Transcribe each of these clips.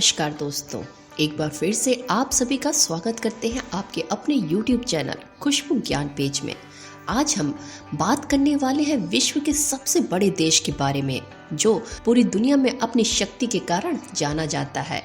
नमस्कार दोस्तों, एक बार फिर से आप सभी का स्वागत करते हैं आपके अपने YouTube चैनल खुशबू ज्ञान पेज में। आज हम बात करने वाले हैं विश्व के सबसे बड़े देश के बारे में, जो पूरी दुनिया में अपनी शक्ति के कारण जाना जाता है।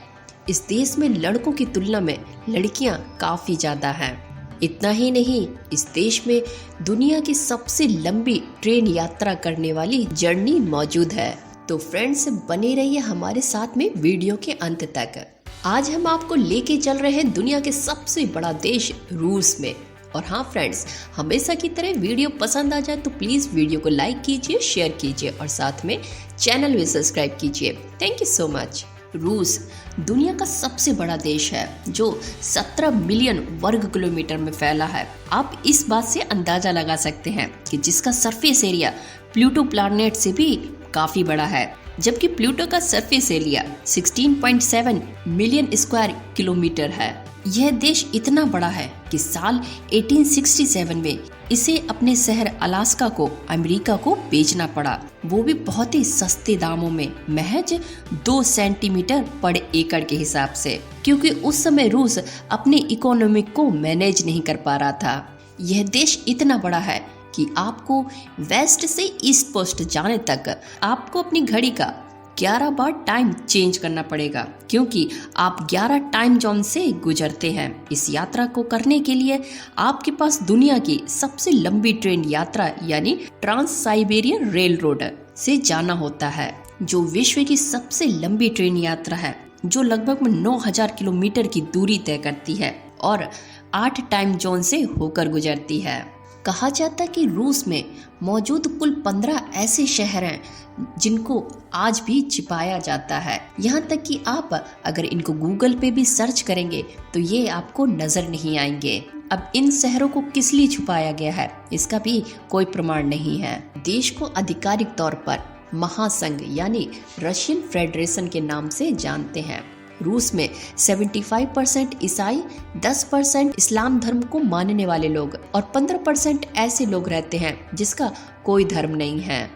इस देश में लड़कों की तुलना में लड़कियां काफी ज्यादा हैं। इतना ही नहीं, इस देश में दुनिया की सबसे लंबी ट्रेन यात्रा करने वाली जर्नी मौजूद है। तो फ्रेंड्स, बने रहिए हमारे साथ में वीडियो के अंत तक। आज हम आपको लेके चल रहे हैं दुनिया के सबसे बड़ा देश रूस में। और हाँ फ्रेंड्स, हमेशा की तरह वीडियो पसंद आ जाए तो प्लीज वीडियो को लाइक कीजिए, शेयर कीजिए और साथ में चैनल भी सब्सक्राइब कीजिए। Thank you so much. रूस दुनिया का सबसे बड़ा देश है जो 17 मिलियन वर्ग किलोमीटर में फैला है। आप इस बात से अंदाजा लगा सकते हैं कि जिसका सरफेस एरिया प्लूटो प्लैनेट से भी काफी बड़ा है, जबकि प्लूटो का surface area 16.7 million square kilometre है। यह देश इतना बड़ा है कि साल 1867 में इसे अपने शहर अलास्का को अमेरिका को बेचना पड़ा, वो भी बहुत ही सस्ते दामों में, महज 2 सेंटीमीटर पर एकड़ के हिसाब से, क्योंकि उस समय रूस अपने इकोनॉमिक को मैनेज नहीं कर पा रहा था। यह देश इतना बड़ा है कि आपको वेस्ट से ईस्ट कोस्ट जाने तक आपको अपनी घड़ी का 11 बार टाइम चेंज करना पड़ेगा, क्योंकि आप 11 टाइम जोन से गुजरते हैं। इस यात्रा को करने के लिए आपके पास दुनिया की सबसे लंबी ट्रेन यात्रा यानी ट्रांस साइबेरियन रेल रोड से जाना होता है, जो विश्व की सबसे लंबी ट्रेन यात्रा है, जो लगभग 9000 किलोमीटर की दूरी तय करती है और 8 टाइम जोन से होकर गुजरती है। कहा जाता है कि रूस में मौजूद कुल 15 ऐसे शहर हैं जिनको आज भी छिपाया जाता है। यहाँ तक कि आप अगर इनको गूगल पे भी सर्च करेंगे तो ये आपको नजर नहीं आएंगे। अब इन शहरों को किस लिए छुपाया गया है, इसका भी कोई प्रमाण नहीं है। देश को आधिकारिक तौर पर महासंघ यानी रशियन फेडरेशन के नाम से जानते हैं। रूस में 75% ईसाई, 10% इस्लाम धर्म को मानने वाले लोग और 15% ऐसे लोग रहते हैं जिसका कोई धर्म नहीं है।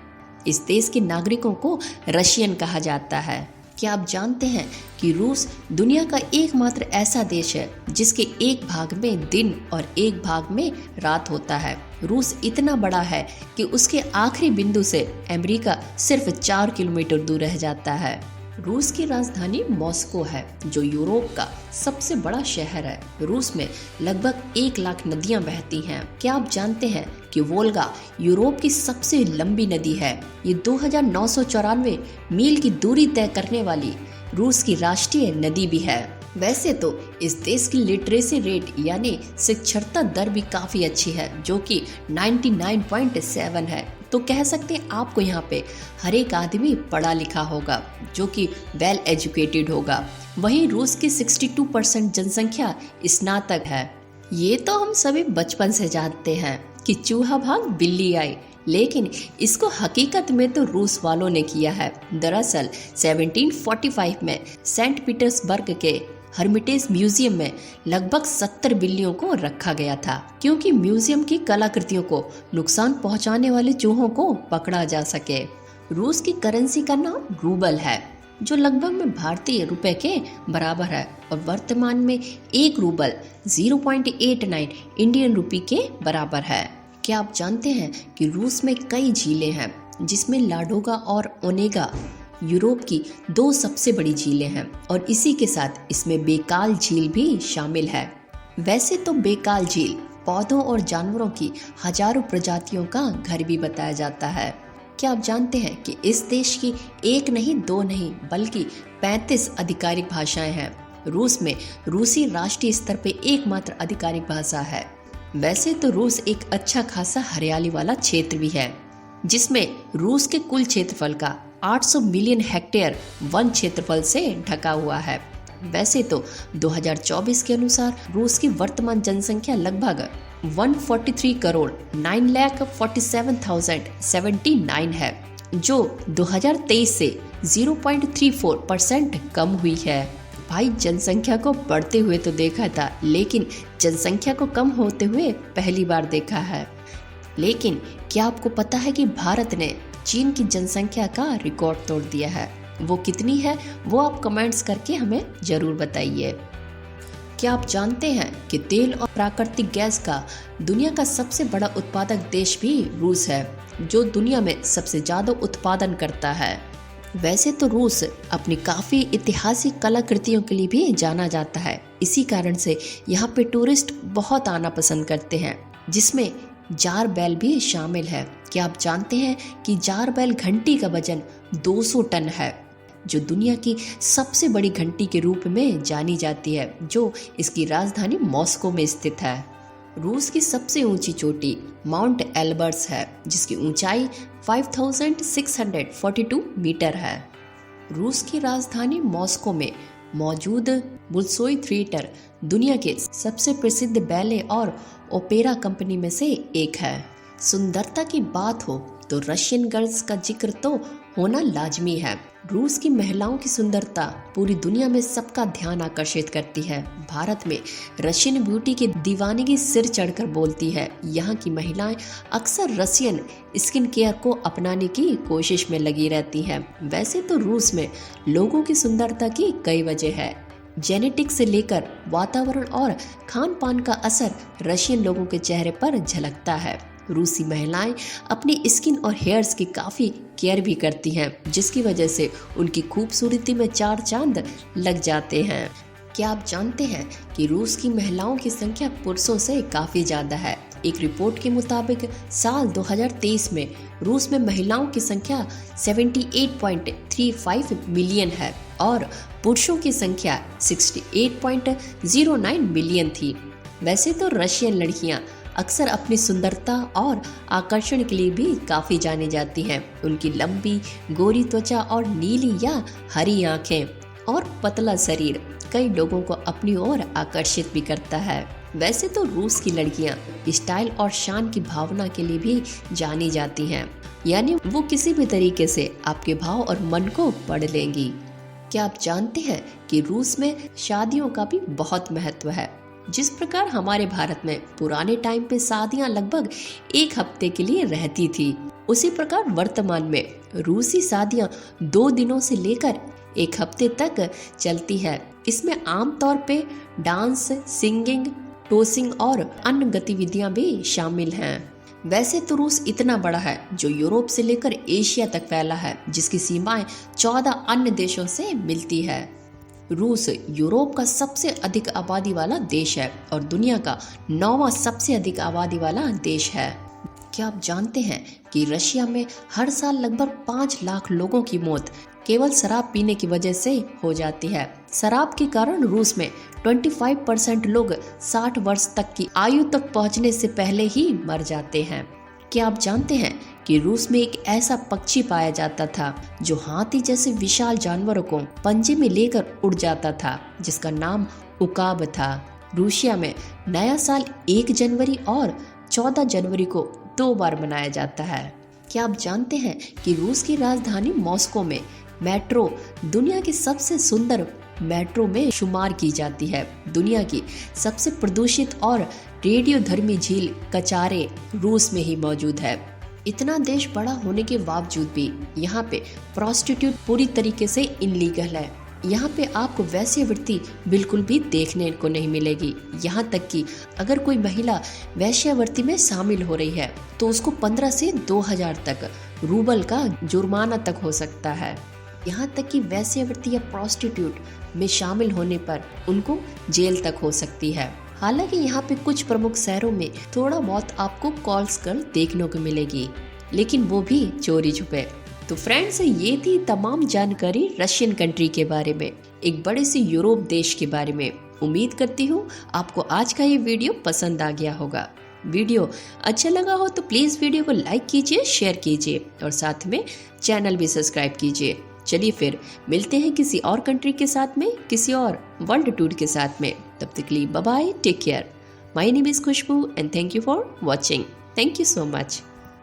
इस देश के नागरिकों को रशियन कहा जाता है। क्या आप जानते हैं कि रूस दुनिया का एकमात्र ऐसा देश है जिसके एक भाग में दिन और एक भाग में रात होता है। रूस इतना बड़ा है कि उसके आखिरी बिंदु से अमेरिका सिर्फ 4 किलोमीटर दूर रह जाता है। रूस की राजधानी मॉस्को है, जो यूरोप का सबसे बड़ा शहर है। रूस में लगभग 1 लाख नदियां बहती हैं। क्या आप जानते हैं कि वोल्गा यूरोप की सबसे लंबी नदी है? ये 2994 मील की दूरी तय करने वाली रूस की राष्ट्रीय नदी भी है। वैसे तो इस देश की लिटरेसी रेट यानी साक्षरता दर भी काफी अच्छी है, जो कि 99.7 है। तो कह सकते हैं आपको यहाँ पे हर एक आदमी पढ़ा लिखा होगा, जो कि वेल एजुकेटेड होगा। वहीं रूस की 62% जनसंख्या स्नातक है। ये तो हम सभी बचपन से जानते हैं कि चूहा भाग बिल्ली आई, लेकिन इसको हकीकत में तो रूस वालों ने किया है। दरअसल 1745 में सेंट पीटर्सबर्ग के हर्मिटेज म्यूजियम में लगभग 70 बिल्लियों को रखा गया था, क्योंकि म्यूजियम की कलाकृतियों को नुकसान पहुंचाने वाले चूहों को पकड़ा जा सके। रूस की करेंसी का नाम रूबल है, जो लगभग में भारतीय रुपए के बराबर है और वर्तमान में 1 रूबल 0.89 इंडियन रुपी के बराबर है। क्या आप जानते हैं कि रूस में कई झीलें हैं, जिसमें लाडोगा और ओनेगा यूरोप की 2 सबसे बड़ी झीलें हैं, और इसी के साथ इसमें बेकाल झील भी शामिल है। वैसे तो बेकाल झील पौधों और जानवरों की हजारों प्रजातियों का घर भी बताया जाता है। क्या आप जानते हैं कि इस देश की 1 नहीं 2 नहीं बल्कि 35 आधिकारिक भाषाएं हैं। रूस में रूसी राष्ट्रीय स्तर पे एकमात्र आधिकारिक भाषा है। वैसे तो रूस एक अच्छा खासा हरियाली वाला क्षेत्र भी है, जिसमें रूस के कुल क्षेत्रफल का 800 मिलियन हेक्टेयर वन क्षेत्रफल से ढका हुआ है। वैसे तो 2024 के अनुसार रूस की वर्तमान जनसंख्या लगभग 143 करोड़ 9,47,079 है, जो 2023 से 0.34% कम हुई है। भाई, जनसंख्या को बढ़ते हुए तो देखा था, लेकिन जनसंख्या को कम होते हुए पहली बार देखा है। लेकिन क्या आपको पता है कि भारत ने चीन की जनसंख्या का रिकॉर्ड तोड़ दिया है? वो कितनी है वो आप कमेंट्स करके हमें ज़रूर बताइए। क्या आप जानते हैं कि तेल और प्राकृतिक गैस का दुनिया का सबसे बड़ा उत्पादक देश भी रूस है, जो दुनिया में सबसे ज़्यादा उत्पादन करता है। वैसे तो रूस अपनी काफ़ी ऐतिहासिक कलाकृतियों के लिए भी जाना जाता है। इसी कारण से यहाँ पे टूरिस्ट बहुत आना पसंद करते हैं, जिसमें जार बैल भी शामिल है। क्या आप जानते हैं कि जार बैल घंटी का वजन 200 टन है, जो दुनिया की सबसे बड़ी घंटी के रूप में जानी जाती है, जो इसकी राजधानी मॉस्को में स्थित है। रूस की सबसे ऊंची चोटी माउंट एल्बर्स है, जिसकी ऊंचाई 5642 मीटर है। रूस की राजधानी मॉस्को में मौजूद बुल्शोई थिएटर दुनिया के सबसे प्रसिद्ध बैले और ओपेरा कंपनी में से एक है। सुंदरता की बात हो तो रशियन गर्ल्स का जिक्र तो होना लाजमी है। रूस की महिलाओं की सुंदरता पूरी दुनिया में सबका ध्यान आकर्षित करती है। भारत में रशियन ब्यूटी की दीवानगी सिर चढ़कर बोलती है। यहाँ की महिलाएं अक्सर रशियन स्किन केयर को अपनाने की कोशिश में लगी रहती हैं। वैसे तो रूस में लोगों की सुंदरता की कई वजह है। जेनेटिक्स से लेकर वातावरण और खान पान का असर रशियन लोगों के चेहरे पर झलकता है। रूसी महिलाएं अपनी स्किन और हेयर्स की काफ़ी केयर भी करती हैं, जिसकी वजह से उनकी खूबसूरती में चार चांद लग जाते हैं। क्या आप जानते हैं कि रूस की महिलाओं की संख्या पुरुषों से काफ़ी ज़्यादा है। एक रिपोर्ट के मुताबिक साल 2023 में रूस में महिलाओं की संख्या 78.35 मिलियन है और पुरुषों की संख्या 68.09 मिलियन थी। वैसे तो रशियन लड़कियां अक्सर अपनी सुंदरता और आकर्षण के लिए भी काफ़ी जानी जाती हैं। उनकी लंबी गोरी त्वचा और नीली या हरी आंखें और पतला शरीर कई लोगों को अपनी ओर आकर्षित भी करता है। वैसे तो रूस की लड़कियां स्टाइल और शान की भावना के लिए भी जानी जाती हैं, यानी वो किसी भी तरीके से आपके भाव और मन को पढ़ लेंगी। क्या आप जानते हैं कि रूस में शादियों का भी बहुत महत्व है। जिस प्रकार हमारे भारत में पुराने टाइम पे शादियां लगभग एक हफ्ते के लिए रहती थी, उसी प्रकार वर्तमान में रूसी शादियां 2 दिनों से लेकर एक हफ्ते तक चलती है। इसमें आमतौर पे डांस, सिंगिंग, टोसिंग और अन्य गतिविधियां भी शामिल हैं। वैसे तो रूस इतना बड़ा है जो यूरोप से लेकर एशिया तक फैला है, जिसकी सीमाएं 14 अन्य देशों से मिलती है। रूस यूरोप का सबसे अधिक आबादी वाला देश है और दुनिया का 9वां सबसे अधिक आबादी वाला देश है। क्या आप जानते हैं कि रशिया में हर साल लगभग 5 लाख लोगों की मौत केवल शराब पीने की वजह से हो जाती है। शराब के कारण रूस में 25% लोग 60 वर्ष तक की आयु तक पहुंचने से पहले ही मर जाते हैं। क्या आप जानते हैं कि रूस में एक ऐसा पक्षी पाया जाता था जो हाथी जैसे विशाल जानवरों को पंजे में लेकर उड़ जाता था, जिसका नाम उकाब था। रूसिया में नया साल 1 जनवरी और 14 जनवरी को 2 बार मनाया जाता है। क्या आप जानते हैं कि रूस की राजधानी मॉस्को में मेट्रो दुनिया की सबसे सुंदर मेट्रो में शुमार की जाती है। दुनिया की सबसे प्रदूषित और रेडियोधर्मी झील कचारे रूस में ही मौजूद है। इतना देश बड़ा होने के बावजूद भी यहाँ पे प्रोस्टिट्यूट पूरी तरीके से इनलीगल है। यहाँ पे आपको वैश्यावृत्ति बिल्कुल भी देखने को नहीं मिलेगी। यहाँ तक कि अगर कोई महिला वैश्यावृत्ति में शामिल हो रही है तो उसको 15 से 2000 तक रूबल का जुर्माना तक हो सकता है। यहाँ तक कि वैश्यावृत्ति या प्रोस्टिट्यूट में शामिल होने पर उनको जेल तक हो सकती है। हालांकि यहाँ पे कुछ प्रमुख शहरों में थोड़ा बहुत आपको कॉल्स कर देखने को मिलेगी, लेकिन वो भी चोरी छुपे। तो फ्रेंड्स, ये थी तमाम जानकारी रशियन कंट्री के बारे में, एक बड़े से यूरोप देश के बारे में। उम्मीद करती हूँ आपको आज का ये वीडियो पसंद आ गया होगा। वीडियो अच्छा लगा हो तो प्लीज़ वीडियो को लाइक कीजिए, शेयर कीजिए और साथ में चैनल भी सब्सक्राइब कीजिए। चलिए फिर मिलते हैं किसी और कंट्री के साथ में, किसी और वर्ल्ड टूर के साथ में। तब तक के लिए bye bye, take care. My name is Khushbu and thank you for watching. Thank you so much.